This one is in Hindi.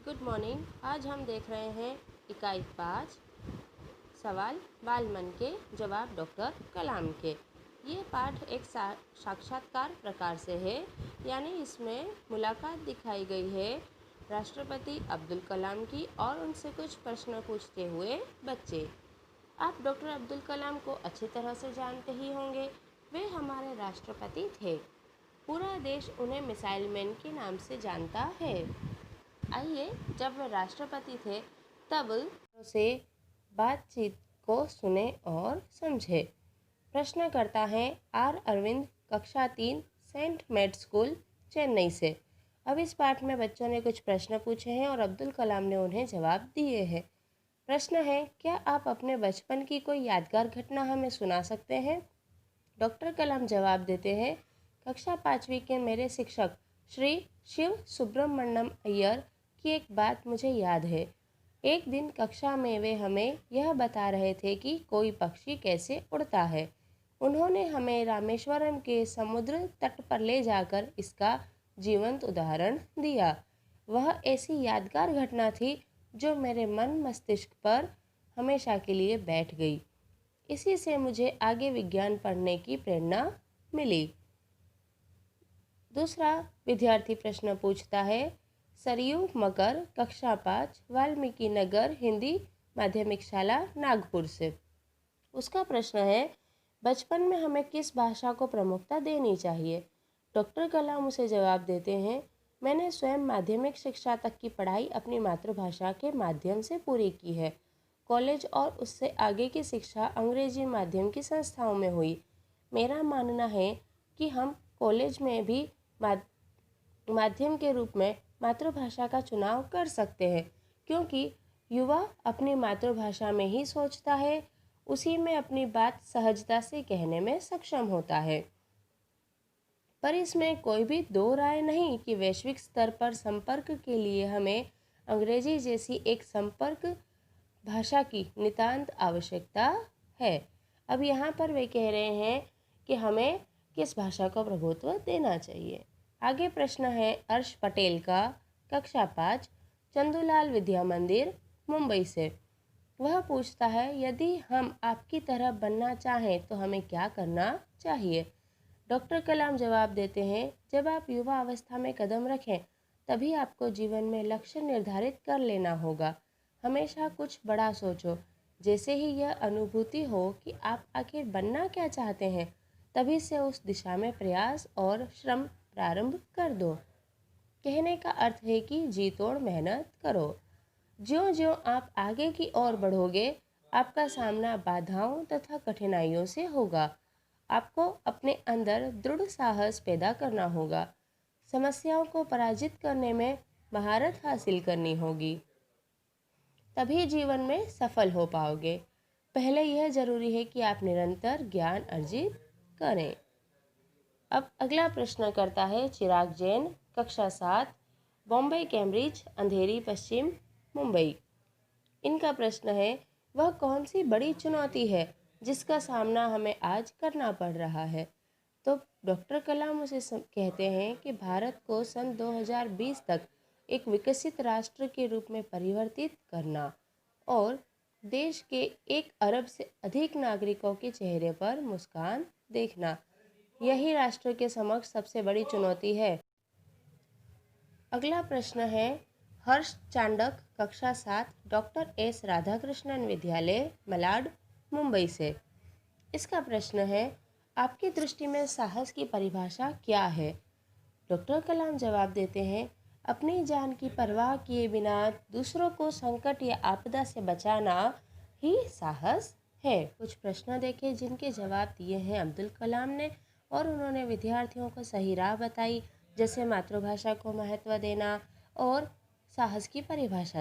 Good morning. आज हम देख रहे हैं इकाई 5 सवाल बाल मन के जवाब डॉक्टर कलाम के। ये पाठ एक साक्षात्कार प्रकार से है, यानी इसमें मुलाकात दिखाई गई है राष्ट्रपति अब्दुल कलाम की और उनसे कुछ प्रश्न पूछते हुए बच्चे। आप डॉक्टर अब्दुल कलाम को अच्छी तरह से जानते ही होंगे। वे हमारे राष्ट्रपति थे। पूरा देश उन्हें मिसाइल मैन के नाम से जानता है। आइए, जब वे राष्ट्रपति थे तब से बातचीत को सुने और समझे। प्रश्न करता है आर अरविंद, कक्षा 3, सेंट मेड स्कूल, चेन्नई से। अब इस पाठ में बच्चों ने कुछ प्रश्न पूछे हैं और अब्दुल कलाम ने उन्हें जवाब दिए हैं। प्रश्न है, क्या आप अपने बचपन की कोई यादगार घटना हमें सुना सकते हैं? डॉक्टर कलाम जवाब देते हैं, कक्षा 5वीं के मेरे शिक्षक श्री शिव सुब्रमण्यम अय्यर की एक बात मुझे याद है। एक दिन कक्षा में वे हमें यह बता रहे थे कि कोई पक्षी कैसे उड़ता है। उन्होंने हमें रामेश्वरम के समुद्र तट पर ले जाकर इसका जीवंत उदाहरण दिया। वह ऐसी यादगार घटना थी जो मेरे मन मस्तिष्क पर हमेशा के लिए बैठ गई। इसी से मुझे आगे विज्ञान पढ़ने की प्रेरणा मिली। दूसरा विद्यार्थी प्रश्न पूछता है, सरयू मकर, कक्षा 5, वाल्मीकि नगर हिंदी माध्यमिक शाला, नागपुर से। उसका प्रश्न है, बचपन में हमें किस भाषा को प्रमुखता देनी चाहिए? डॉक्टर कलाम उसे जवाब देते हैं, मैंने स्वयं माध्यमिक शिक्षा तक की पढ़ाई अपनी मातृभाषा के माध्यम से पूरी की है। कॉलेज और उससे आगे की शिक्षा अंग्रेजी माध्यम की संस्थाओं में हुई। मेरा मानना है कि हम कॉलेज में भी माध्यम के रूप में मातृभाषा का चुनाव कर सकते हैं, क्योंकि युवा अपनी मातृभाषा में ही सोचता है, उसी में अपनी बात सहजता से कहने में सक्षम होता है। पर इसमें कोई भी दो राय नहीं कि वैश्विक स्तर पर संपर्क के लिए हमें अंग्रेजी जैसी एक संपर्क भाषा की नितांत आवश्यकता है। अब यहाँ पर वे कह रहे हैं कि हमें किस भाषा को प्रभुत्व देना चाहिए। आगे प्रश्न है अर्श पटेल का, कक्षा 5, चंदूलाल विद्या मंदिर, मुंबई से। वह पूछता है, यदि हम आपकी तरह बनना चाहें तो हमें क्या करना चाहिए? डॉक्टर कलाम जवाब देते हैं, जब आप युवा अवस्था में कदम रखें तभी आपको जीवन में लक्ष्य निर्धारित कर लेना होगा। हमेशा कुछ बड़ा सोचो। जैसे ही यह अनुभूति हो कि आप आखिर बनना क्या चाहते हैं, तभी से उस दिशा में प्रयास और श्रम प्रारंभ कर दो। कहने का अर्थ है कि जी तोड़ मेहनत करो। ज्यों ज्यों आप आगे की ओर बढ़ोगे, आपका सामना बाधाओं तथा कठिनाइयों से होगा। आपको अपने अंदर दृढ़ साहस पैदा करना होगा। समस्याओं को पराजित करने में महारत हासिल करनी होगी, तभी जीवन में सफल हो पाओगे। पहले यह जरूरी है कि आप निरंतर ज्ञान अर्जित करें। अब अगला प्रश्न करता है चिराग जैन, कक्षा 7, बॉम्बे कैम्ब्रिज, अंधेरी पश्चिम, मुंबई। इनका प्रश्न है, वह कौन सी बड़ी चुनौती है जिसका सामना हमें आज करना पड़ रहा है? तो डॉक्टर कलाम उसे कहते हैं कि भारत को सन 2020 तक एक विकसित राष्ट्र के रूप में परिवर्तित करना और देश के 1 अरब से अधिक नागरिकों के चेहरे पर मुस्कान देखना, यही राष्ट्र के समक्ष सबसे बड़ी चुनौती है। अगला प्रश्न है हर्ष चांडक, कक्षा 7, डॉक्टर एस राधाकृष्णन विद्यालय, मलाड, मुंबई से। इसका प्रश्न है, आपकी दृष्टि में साहस की परिभाषा क्या है? डॉक्टर कलाम जवाब देते हैं, अपनी जान की परवाह किए बिना दूसरों को संकट या आपदा से बचाना ही साहस है। कुछ प्रश्न देखें जिनके जवाब दिए हैं अब्दुल कलाम ने और उन्होंने विद्यार्थियों को सही राह बताई, जैसे मातृभाषा को महत्व देना और साहस की परिभाषा।